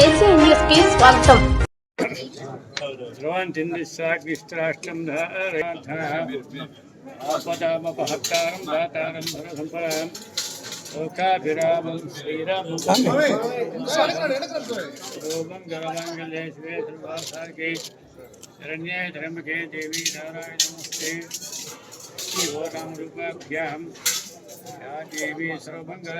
AC news కి స్వాగతం. లోకాభిరామం శ్రీరామం శరణ్యే త్ర్యంబకే దేవి నారాయణ నమస్తే శ్రీరామరూపాభ్యాం యా దేవి సర్వమంగళ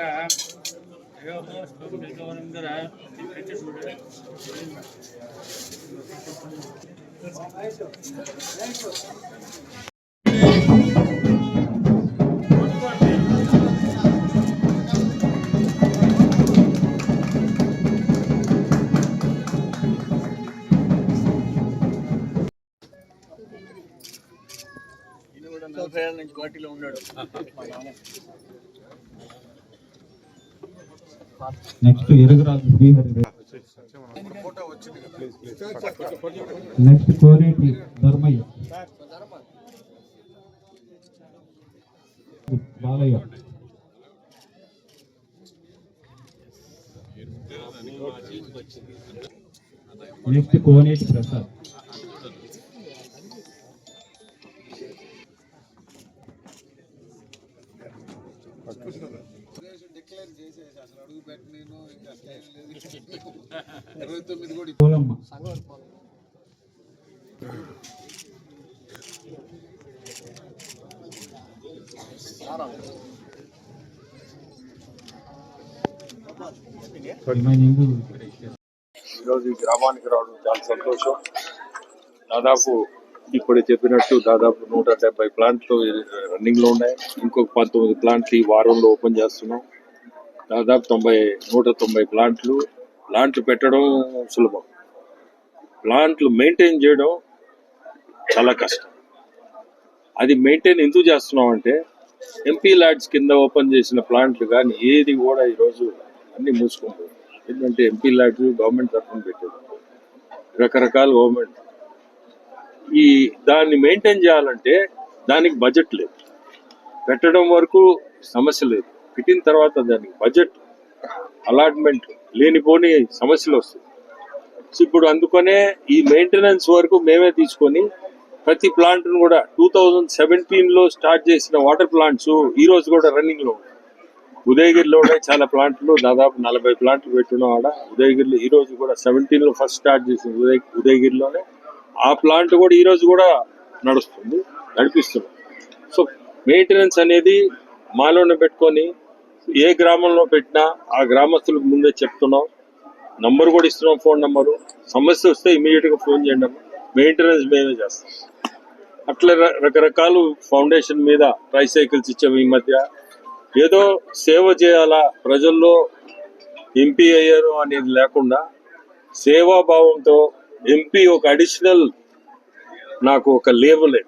పార్టీలో ఉన్నాడు. నెక్స్ట్ ఎరుగురాజు శ్రీహరి, నెక్స్ట్ కోనేటి ధర్మయ్య, బాలయ్య, నెక్స్ట్ కోనేటి ప్రసాద్, పోలమ్మ, ఈరోజు ఈ గ్రామానికి రావడం చాలా సంతోషం. దాదాపు ఇప్పుడు చెప్పినట్టు దాదాపు 170 ప్లాంట్లు రన్నింగ్ లో ఉన్నాయి. ఇంకొక 19 ప్లాంట్లు ఈ వారంలో ఓపెన్ చేస్తున్నాం. దాదాపు 190 ప్లాంట్లు పెట్టడం సులభం, ప్లాంట్లు మెయింటైన్ చేయడం చాలా కష్టం. అది మెయింటైన్ ఎందుకు చేస్తున్నాం అంటే ఎంపీ ల్యాడ్స్ కింద ఓపెన్ చేసిన ప్లాంట్లు కానీ ఏది కూడా ఈరోజు అన్ని మూసుకుంటుంది. ఎందుకంటే ఎంపీ ల్యాడ్స్ గవర్నమెంట్ తరఫున పెట్టారు, రకరకాల గవర్నమెంట్. దాన్ని మెయింటైన్ చేయాలంటే దానికి బడ్జెట్ లేదు. పెట్టడం వరకు సమస్య లేదు, పెట్టిన తర్వాత దానికి బడ్జెట్ అలాట్మెంట్ లేనిపోని సమస్యలు వస్తాయి. ఇప్పుడు అందుకనే ఈ మెయింటెనెన్స్ వరకు మేమే తీసుకొని ప్రతి ప్లాంట్ను కూడా 2017లో స్టార్ట్ చేసిన వాటర్ ప్లాంట్స్ ఈ రోజు కూడా రన్నింగ్ లో ఉన్నాయి. ఉదయగిరిలో చాలా ప్లాంట్లు, దాదాపు 40 ప్లాంట్లు పెట్టున్నాం ఆడ ఉదయగిరిలో. ఈ రోజు కూడా 17లో ఫస్ట్ స్టార్ట్ చేసింది ఉదయగిరిలోనే. ఆ ప్లాంట్ కూడా ఈ రోజు కూడా నడిపిస్తున్నాం. సో మెయింటెనెన్స్ అనేది మాలోనే పెట్టుకొని ఏ గ్రామంలో పెట్టినా ఆ గ్రామస్తులకు ముందే చెప్తున్నాం, నంబర్ కూడా ఇస్తున్నాం, ఫోన్ నంబరు. సమస్య వస్తే ఇమీడియట్ గా ఫోన్ చేయండి, మెయింటెనెన్స్ మేమే చేస్తాం. అట్లా రకరకాల ఫౌండేషన్ మీద ట్రైసైకిల్స్ ఇచ్చాము. ఈ మధ్య ఏదో సేవ చేయాలా, ప్రజల్లో ఎంపీ అయ్యారు అనేది లేకుండా సేవాభావంతో ఎంపీ ఒక అడిషనల్ నాకు ఒక లేబుల్,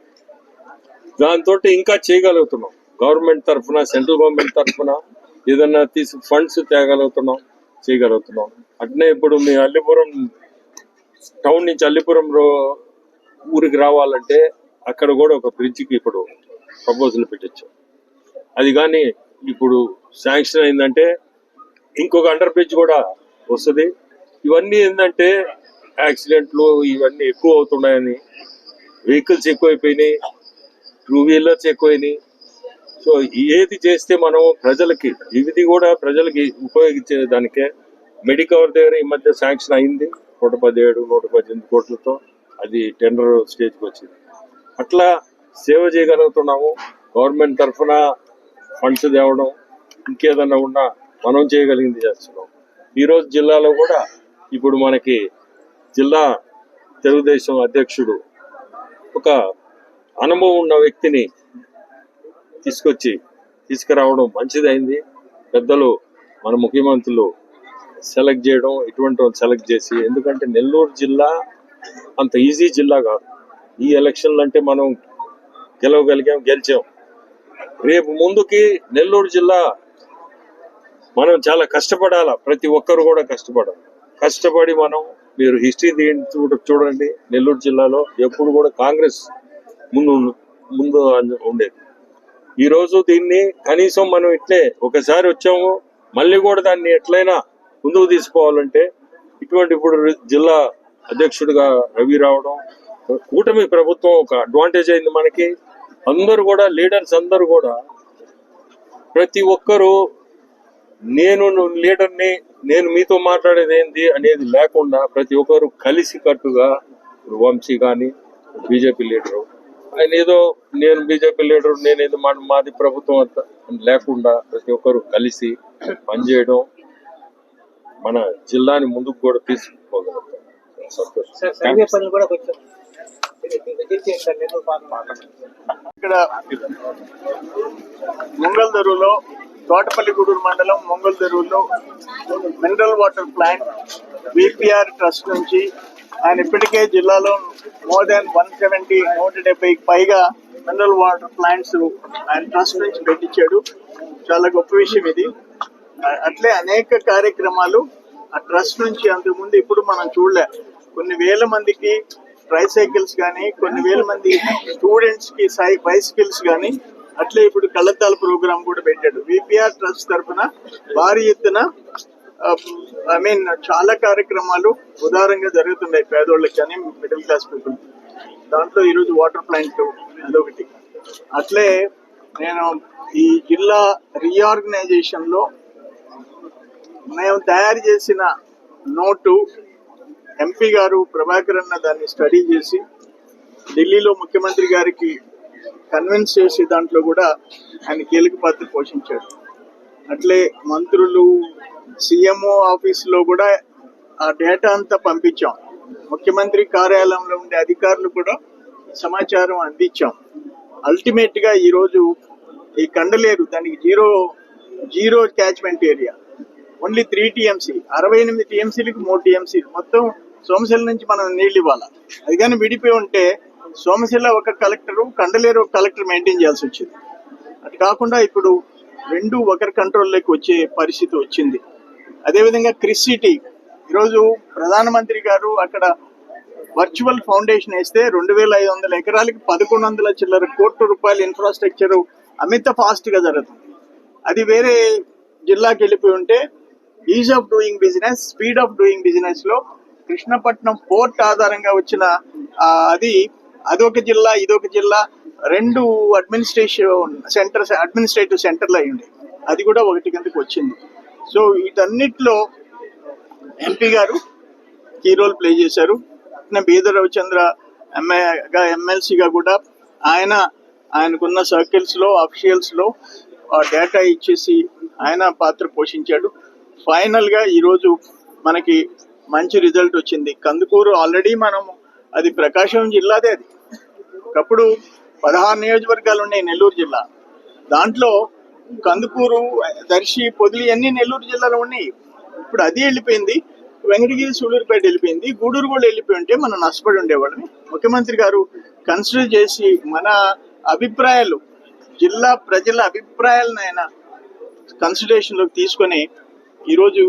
దాంతో ఇంకా చేయగలుగుతున్నాం. గవర్నమెంట్ తరఫున, సెంట్రల్ గవర్నమెంట్ తరఫున ఏదన్నా ఫండ్స్ చేయగలుగుతున్నాం. అట్నే ఇప్పుడు మీ అల్లిపురం టౌన్ నుంచి అల్లిపురం ఊరికి రావాలంటే అక్కడ కూడా ఒక బ్రిడ్జికి ఇప్పుడు ప్రపోజల్ పెట్టించాం. అది కానీ ఇప్పుడు శాంక్షన్ అయిందంటే ఇంకొక అండర్ బ్రిడ్జ్ కూడా వస్తుంది. ఇవన్నీ ఏంటంటే యాక్సిడెంట్లు ఇవన్నీ ఎక్కువ అవుతున్నాయని, వెహికల్స్ ఎక్కువైపోయినాయి, 2 వీలర్స్ ఎక్కువైనాయి. సో ఏది చేస్తే మనం ప్రజలకి ఇది కూడా ప్రజలకి ఉపయోగించే దానికే మెడికవర్ దగ్గర ఈ మధ్య శాంక్షన్ అయింది 117-118 కోట్లతో. అది టెండర్ స్టేజ్కి వచ్చింది. అట్లా సేవ చేయగలుగుతున్నాము. గవర్నమెంట్ తరఫున ఫండ్స్ తేవడం, ఇంకేదన్నా ఉన్నా మనం చేయగలిగింది చేస్తున్నాం. ఈరోజు జిల్లాలో కూడా ఇప్పుడు మనకి జిల్లా తెలుగుదేశం అధ్యక్షుడు ఒక అనుభవం ఉన్న వ్యక్తిని తీసుకురావడం మంచిదైంది. పెద్దలు మన ముఖ్యమంత్రులు సెలెక్ట్ చేయడం, ఇటువంటి సెలెక్ట్ చేసి, ఎందుకంటే నెల్లూరు జిల్లా అంత ఈజీ జిల్లా కాదు. ఈ ఎలక్షన్లు అంటే మనం గెలిచాం. రేపు ముందుకి నెల్లూరు జిల్లా మనం చాలా కష్టపడాలా, ప్రతి ఒక్కరు కూడా కష్టపడి మనం, మీరు హిస్టరీ చూడండి, నెల్లూరు జిల్లాలో ఎప్పుడు కూడా కాంగ్రెస్ ముందు ఉండేది. ఈ రోజు దీన్ని కనీసం మనం ఇట్లే ఒకసారి వచ్చాము, మళ్ళీ కూడా దాన్ని ఎట్లయినా ముందుకు తీసుకోవాలంటే ఇటువంటి ఇప్పుడు జిల్లా అధ్యక్షుడిగా రవి రావడం, కూటమి ప్రభుత్వం ఒక అడ్వాంటేజ్ అయింది మనకి. అందరూ కూడా లీడర్స్ అందరూ కూడా ప్రతి ఒక్కరూ నేను లీడర్ని, నేను మీతో మాట్లాడేది ఏంది అనేది లేకుండా ప్రతి ఒక్కరు కలిసి కట్టుగా, వంశీ కానీ బీజేపీ లీడరు, ఆయన ఏదో నేను బీజేపీ లీడరు నేనేదో మాది ప్రభుత్వం అంతా లేకుండా ప్రతి ఒక్కరు కలిసి పనిచేయడం మన జిల్లాని ముందుకు కూడా తీసుకుపోగలుగుతాం. సంతోషం. ఇక్కడ మొంగల్దరులో, తోటపల్లిగూడూరు మండలం మొంగల్దరులో mineral water plant VPR trust నుంచి ఆయన ఇప్పటికే జిల్లాలో మోర్ దాన్ 170 పైగా మినరల్ వాటర్ ప్లాంట్స్ ఆయన ట్రస్ట్ నుంచి పెట్టించాడు. చాలా గొప్ప విషయం ఇది. అట్లే అనేక కార్యక్రమాలు ఆ ట్రస్ట్ నుంచి అంతకుముందు ఇప్పుడు మనం చూడలే. కొన్ని వేల మందికి ట్రైసైకిల్స్ కానీ, కొన్ని వేల మంది స్టూడెంట్స్ కి బైసికల్స్ కానీ, అట్లే ఇప్పుడు కళ్ళద్దాల ప్రోగ్రామ్ కూడా పెట్టాడు. విపిఆర్ ట్రస్ట్ తరఫున భారీ ఎత్తున చాలా కార్యక్రమాలు ఉదారంగా జరుగుతున్నాయి పేదోళ్ళకి కానీ మిడిల్ క్లాస్ పీపుల్. దాంట్లో ఈరోజు వాటర్ ప్లాంట్ అదొకటి. అట్లే నేను ఈ జిల్లా రీఆర్గనైజేషన్ లో మేము తయారు చేసిన నోటు ఎంపీ గారు ప్రభాకర్ అన్న దాన్ని స్టడీ చేసి ఢిల్లీలో ముఖ్యమంత్రి గారికి కన్విన్స్ చేసి దాంట్లో కూడా ఆయన కీలక పాత్ర పోషించాడు. అట్లే మంత్రులు, సిఎంఓ ఆఫీసులో కూడా ఆ డేటా అంతా పంపించాం. ముఖ్యమంత్రి కార్యాలయంలో ఉండే అధికారులు కూడా సమాచారం అందించాం. అల్టిమేట్ గా ఈరోజు ఈ కండలేరు దానికి zero catchment area, only 3 TMC, 68 టీఎంసీలకు 3 టీఎంసీలు మొత్తం సోమశిల నుంచి మనం నీళ్ళు ఇవ్వాలి. అది కానీ విడిపోయి ఉంటే సోమశిల ఒక కలెక్టరు, కండలేరు ఒక కలెక్టర్ మెయింటైన్ చేయాల్సి వచ్చింది. అది కాకుండా ఇప్పుడు రెండు ఒకరి కంట్రోల్లోకి వచ్చే పరిస్థితి వచ్చింది. అదేవిధంగా క్రిస్ సిటీ ఈరోజు ప్రధానమంత్రి గారు అక్కడ వర్చువల్ ఫౌండేషన్ వేస్తే 2500 ఎకరాలకి 1100 చిల్లర కోట్ల రూపాయల ఇన్ఫ్రాస్ట్రక్చర్ అమిత ఫాస్ట్ గా జరుగుతుంది. అది వేరే జిల్లాకి వెళ్ళిపోయి ఉంటే is of doing business, speed of doing business లో కృష్ణపట్నం పోర్ట్ ఆధారంగా వచ్చిన అదొక జిల్లా ఇదొక జిల్లా, రెండు అడ్మినిస్ట్రేటివ్ సెంటర్లు అయ్యింది. అది కూడా ఒకటి కిందకి వచ్చింది. సో వీటన్నిటిలో ఎంపీ గారు కీ రోల్ ప్లే చేశారు. బీదర్ రవిచంద్ర ఎమ్మెల్సీగా కూడా ఆయనకున్న సర్కిల్స్ లో, అఫీషియల్స్ లో డేటా ఇచ్చేసి ఆయన పాత్ర పోషించాడు. ఫైనల్ గా ఈరోజు మనకి మంచి రిజల్ట్ వచ్చింది. కందుకూరు ఆల్రెడీ అది ప్రకాశం జిల్లాదే. అది ఒకప్పుడు 16 నియోజకవర్గాలు ఉన్నాయి నెల్లూరు జిల్లా. దాంట్లో కందుకూరు, దర్శి, పొదిలి అన్ని నెల్లూరు జిల్లాలో ఉన్నాయి. ఇప్పుడు అది వెళ్ళిపోయింది. వెంకటగిరి, సూళ్ళూరుపేట వెళ్ళిపోయింది. గూడూరు కూడా వెళ్ళిపోయి ఉంటే మనం నష్టపడి ఉండేవాళ్ళని. ముఖ్యమంత్రి గారు కన్సిడర్ చేసి మన అభిప్రాయాలు, జిల్లా ప్రజల అభిప్రాయాలను ఆయన కన్సిడరేషన్ లోకి తీసుకొని ఈరోజు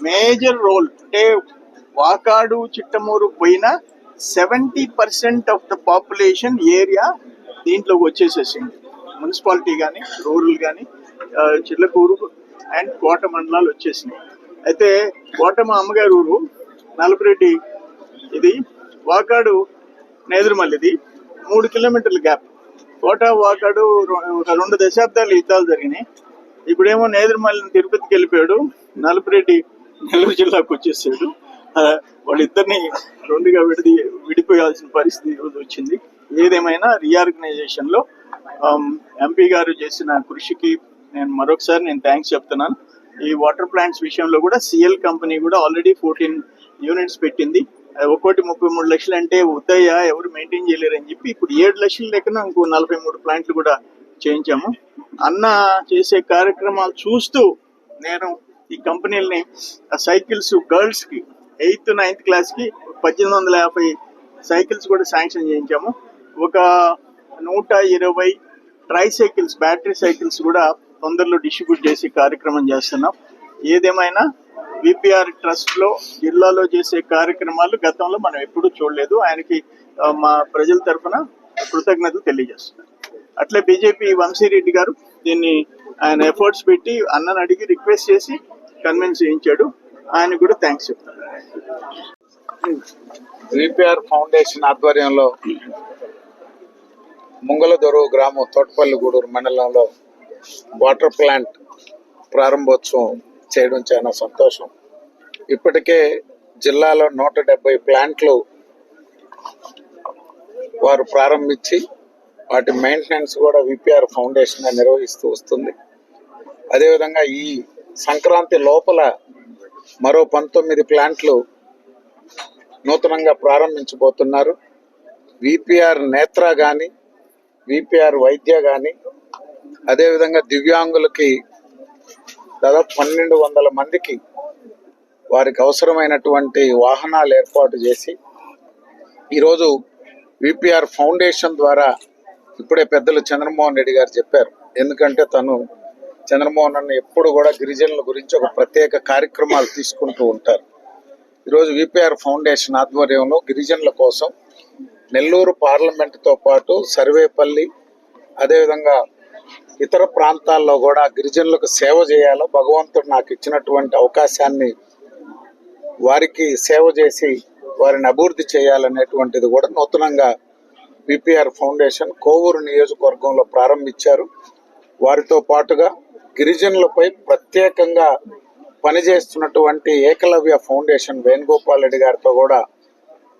మేజర్ రోల్ అంటే వాకాడు, చిట్టమూరు పోయిన 70% ఆఫ్ ద పాపులేషన్ ఏరియా దీంట్లోకి వచ్చేసేసింది. మున్సిపాలిటీ కానీ, రూరల్ కానీ, చిల్లకూరు అండ్ కోట మండలాలు వచ్చేసినాయి. అయితే కోట మా అమ్మగారు ఊరు నలపరెడ్డి, ఇది వాకాడు నేదురుమల్లిది 3 కిలోమీటర్ల గ్యాప్. కోట వాకాడు ఒక 2 దశాబ్దాలు యుద్ధాలు జరిగినాయి. ఇప్పుడేమో నేదురుమల్లిని తిరుపతికి వెళ్ళిపోయాడు, నలపరెడ్డి నెల్లూరు జిల్లాకు వచ్చేసాడు. వాళ్ళిద్దరిని రెండుగా విడిపోయాల్సిన పరిస్థితి ఈరోజు వచ్చింది. ఏదేమైనా రీఆర్గనైజేషన్ లో ఎంపీ గారు చేసిన కృషికి నేను థ్యాంక్స్ చెప్తున్నాను. ఈ వాటర్ ప్లాంట్స్ విషయంలో కూడా సిఎల్ కంపెనీ కూడా ఆల్రెడీ 14 యూనిట్స్ పెట్టింది. ఒక్కోటి 33 లక్షలు అంటే ఉద్దయ్య ఎవరు మెయింటైన్ చేయలేరు అని చెప్పి ఇప్పుడు 7 లక్షల లెక్కన ఇంకో 43 ప్లాంట్లు కూడా చేయించాము. అన్న చేసే కార్యక్రమాలు చూస్తూ నేను ఈ కంపెనీలని సైకిల్స్ గర్ల్స్ కి 8th, 9th క్లాస్ కి 1850 సైకిల్స్ కూడా శాంక్షన్ చేయించాము. ఒక 120 ట్రైసైకిల్స్, బ్యాటరీ సైకిల్స్ కూడా తొందరలో డిస్ట్రిబ్యూట్ చేసి కార్యక్రమం చేస్తున్నాం. ఏదేమైనా విపిఆర్ ట్రస్ట్ లో జిల్లాలో చేసే కార్యక్రమాలు గతంలో మనం ఎప్పుడూ చూడలేదు. ఆయనకి మా ప్రజల తరఫున కృతజ్ఞతలు తెలియజేస్తున్నాం. అట్లే బీజేపీ వంశీరెడ్డి గారు దీన్ని ఆయన ఎఫర్ట్స్ పెట్టి అన్నని అడిగి రిక్వెస్ట్ చేసి కన్విన్స్ చేయించాడు. ఆయన కూడా థ్యాంక్స్ చెప్తాను. విపిఆర్ ఫౌండేషన్ ఆధ్వర్యంలో ముంగలదొరువు గ్రామం తోటపల్లి గూడూరు మండలంలో వాటర్ ప్లాంట్ ప్రారంభోత్సవం చేయడం చాలా సంతోషం. ఇప్పటికే జిల్లాలో 170 ప్లాంట్లు వారు ప్రారంభించి వాటి మెయింటెనెన్స్ కూడా విపిఆర్ ఫౌండేషన్ నిర్వహిస్తూ వస్తుంది. అదేవిధంగా ఈ సంక్రాంతి లోపల మరో 19 ప్లాంట్లు నూతనంగా ప్రారంభించబోతున్నారు. విపిఆర్ నేత్ర కానీ, విపిఆర్ వైద్య కానీ, అదేవిధంగా దివ్యాంగులకి దాదాపు 1200 మందికి వారికి అవసరమైనటువంటి వాహనాలు ఏర్పాటు చేసి ఈరోజు విపిఆర్ ఫౌండేషన్ ద్వారా ఇప్పుడే పెద్దలు చంద్రమోహన్ రెడ్డి గారు చెప్పారు. ఎందుకంటే తను చంద్రమోహన్ అన్న ఎప్పుడు కూడా గిరిజనుల గురించి ఒక ప్రత్యేక కార్యక్రమాలు తీసుకుంటూ ఉంటారు. ఈరోజు విపిఆర్ ఫౌండేషన్ ఆధ్వర్యంలో గిరిజనుల కోసం నెల్లూరు పార్లమెంటుతో పాటు సర్వేపల్లి, అదేవిధంగా ఇతర ప్రాంతాల్లో కూడా గిరిజనులకు సేవ చేయాలో భగవంతుడు నాకు ఇచ్చినటువంటి అవకాశాన్ని వారికి సేవ చేసి వారిని అభివృద్ధి చేయాలనేటువంటిది కూడా నూతనంగా విపిఆర్ ఫౌండేషన్ కోవూరు నియోజకవర్గంలో ప్రారంభించారు. వారితో పాటుగా గిరిజనులపై ప్రత్యేకంగా పనిచేస్తున్నటువంటి ఏకలవ్య ఫౌండేషన్ వేణుగోపాల్ రెడ్డి గారితో కూడా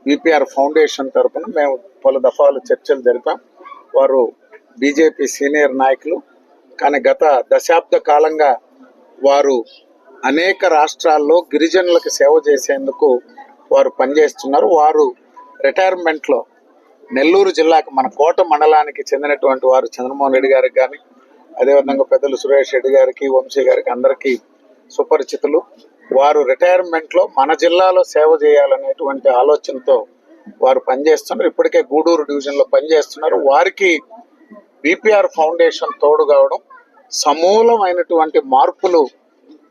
విపిఆర్ ఫౌండేషన్ తరఫున మేము పలు దఫాలు చర్చలు జరిపాం. వారు బీజేపీ సీనియర్ నాయకులు, కానీ గత దశాబ్ద కాలంగా వారు అనేక రాష్ట్రాల్లో గిరిజనులకు సేవ చేసేందుకు వారు పనిచేస్తున్నారు. వారు రిటైర్మెంట్లో నెల్లూరు జిల్లాకు మన కోట మండలానికి చెందినటువంటి వారు చంద్రమోహన్ రెడ్డి గారికి కానీ, అదేవిధంగా పెద్దలు సురేష్ రెడ్డి గారికి, వంశీ గారికి అందరికీ సుపరిచితులు. వారు రిటైర్మెంట్లో మన జిల్లాలో సేవ చేయాలనేటువంటి ఆలోచనతో వారు పనిచేస్తున్నారు. ఇప్పటికే గూడూరు డివిజన్లో పనిచేస్తున్నారు. వారికి విపిఆర్ ఫౌండేషన్ తోడు కావడం సమూలమైనటువంటి మార్పులు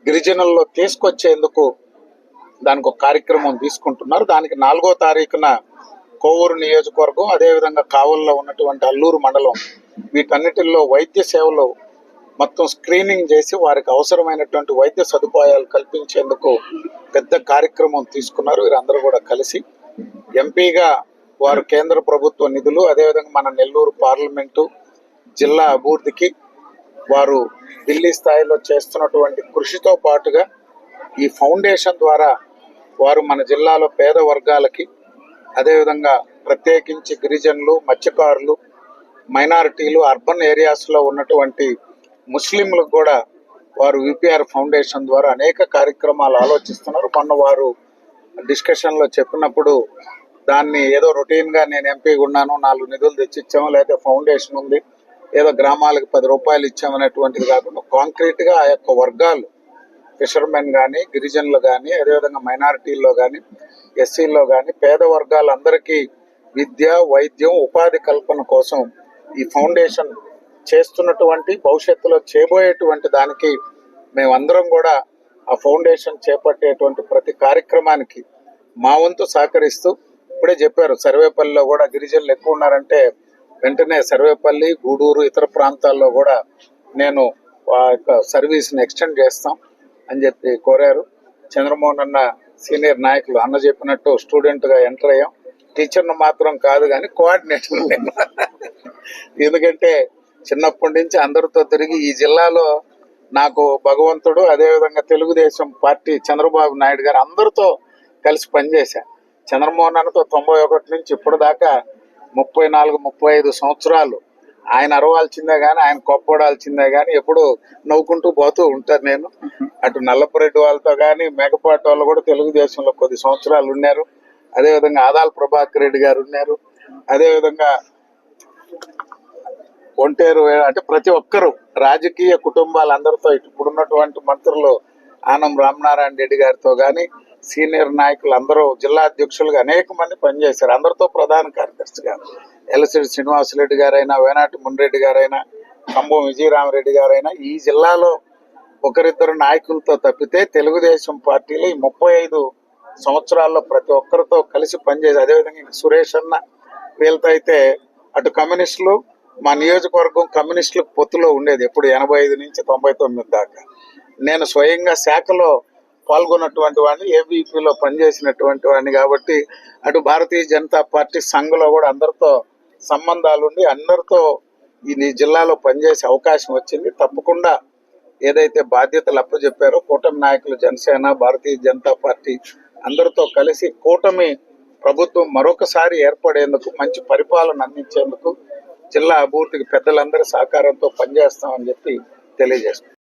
గిరిజనుల్లో తీసుకొచ్చేందుకు దానికి ఒక కార్యక్రమం తీసుకుంటున్నారు. దానికి 4వ తారీఖున కోవూరు నియోజకవర్గం, అదేవిధంగా కావల్లో ఉన్నటువంటి అల్లూరు మండలం, వీటన్నిటిల్లో వైద్య సేవలు మొత్తం స్క్రీనింగ్ చేసి వారికి అవసరమైనటువంటి వైద్య సదుపాయాలు కల్పించేందుకు పెద్ద కార్యక్రమం తీసుకున్నారు. వీరందరూ కూడా కలిసి ఎంపీగా వారు కేంద్ర ప్రభుత్వ నిధులు, అదేవిధంగా మన నెల్లూరు పార్లమెంటు జిల్లా అభివృద్ధికి వారు ఢిల్లీ స్థాయిలో చేస్తున్నటువంటి కృషితో పాటుగా ఈ ఫౌండేషన్ ద్వారా వారు మన జిల్లాలో పేద వర్గాలకి, అదేవిధంగా ప్రత్యేకించి గిరిజనులు, మత్స్యకారులు, మైనారిటీలు, అర్బన్ ఏరియాస్లో ఉన్నటువంటి ముస్లింలకు కూడా వారు విపిఆర్ ఫౌండేషన్ ద్వారా అనేక కార్యక్రమాలు ఆలోచిస్తున్నారు. మొన్న వారు డిస్కషన్లో చెప్పినప్పుడు దాన్ని ఏదో రొటీన్గా నేను ఎంపీగా ఉన్నాను, 4 నిధులు తెచ్చిచ్చాము, లేదా ఫౌండేషన్ ఉంది, ఏదో గ్రామాలకు 10 రూపాయలు ఇచ్చామనేటువంటిది కాకుండా కాంక్రీట్గా ఆ యొక్క వర్గాలు, ఫిషర్మెన్ కానీ, గిరిజనులు కానీ, అదేవిధంగా మైనారిటీల్లో కానీ, ఎస్సీల్లో కానీ, పేద వర్గాలందరికీ విద్య, వైద్యం, ఉపాధి కల్పన కోసం ఈ ఫౌండేషన్ చేస్తున్నటువంటి, భవిష్యత్తులో చేయబోయేటువంటి దానికి మేమందరం కూడా ఆ ఫౌండేషన్ చేపట్టేటువంటి ప్రతి కార్యక్రమానికి మా వంతు సహకరిస్తూ, ఇప్పుడే చెప్పారు సర్వేపల్లిలో కూడా గిరిజనులు ఎక్కువ ఉన్నారంటే వెంటనే సర్వేపల్లి, గూడూరు, ఇతర ప్రాంతాల్లో కూడా నేను ఆ యొక్క సర్వీస్ని ఎక్స్టెండ్ చేస్తాం అని చెప్పి కోరారు. చంద్రమోహన్ అన్న సీనియర్ నాయకులు అన్న చెప్పినట్టు స్టూడెంట్గా ఎంటర్ అయ్యాం. టీచర్ను మాత్రం కాదు కానీ కోఆర్డినేటర్ నేను. ఎందుకంటే చిన్నప్పటి నుంచి అందరితో తిరిగి ఈ జిల్లాలో నాకు భగవంతుడు, అదేవిధంగా తెలుగుదేశం పార్టీ చంద్రబాబు నాయుడు గారు అందరితో కలిసి పనిచేశాను. చంద్రమోహన్ అన్నతో 91 నుంచి ఇప్పుడు దాకా 34-35 సంవత్సరాలు ఆయన అరవాల్సిందే కానీ, ఆయన కొప్పడాల్సిందే కానీ ఎప్పుడు నవ్వుకుంటూ పోతూ ఉంటాను నేను. అటు నల్లపురెడ్డి వాళ్ళతో కానీ, మేకపాటి వాళ్ళు కూడా తెలుగుదేశంలో కొద్ది సంవత్సరాలు ఉన్నారు. అదేవిధంగా ఆదాల ప్రభాకర్ రెడ్డి గారు ఉన్నారు. అదేవిధంగా ఒంటేరు, అంటే ప్రతి ఒక్కరు రాజకీయ కుటుంబాలందరితో, ఇప్పుడున్నటువంటి మంత్రులు ఆనం రామనారాయణ రెడ్డి గారితో కానీ, సీనియర్ నాయకులు అందరూ, జిల్లా అధ్యక్షులుగా అనేక మంది పనిచేశారు. అందరితో ప్రధాన కార్యదర్శిగా ఎల్లసిడి శ్రీనివాసరెడ్డి గారైనా, వేనాటి మున్రెడ్డి గారైనా, కంబం విజయరామరెడ్డి గారైనా, ఈ జిల్లాలో ఒకరిద్దరు నాయకులతో తప్పితే తెలుగుదేశం పార్టీలో ఈ 35 సంవత్సరాల్లో ప్రతి ఒక్కరితో కలిసి పనిచేసి, అదేవిధంగా సురేష్ అన్న వీళ్ళతో అయితే అటు కమ్యూనిస్టులు, మా నియోజకవర్గం కమ్యూనిస్టులకు పొత్తులో ఉండేది ఎప్పుడు 85 నుంచి 99 దాకా. నేను స్వయంగా శాఖలో పాల్గొన్నటువంటి వాడిని, ఏబీపీలో పనిచేసినటువంటి వాడిని కాబట్టి అటు భారతీయ జనతా పార్టీ సంఘంలో కూడా అందరితో సంబంధాలుండి అందరితో ఈ జిల్లాలో పనిచేసే అవకాశం వచ్చింది. తప్పకుండా ఏదైతే బాధ్యతలు అప్పచెప్పారో కూటమి నాయకులు జనసేన, భారతీయ జనతా పార్టీ అందరితో కలిసి కూటమి ప్రభుత్వం మరొకసారి ఏర్పడేందుకు, మంచి పరిపాలన అందించేందుకు జిల్లా అభివృద్ధికి పెద్దలందరి సహకారంతో పనిచేస్తామని చెప్పి తెలియజేస్తున్నాం.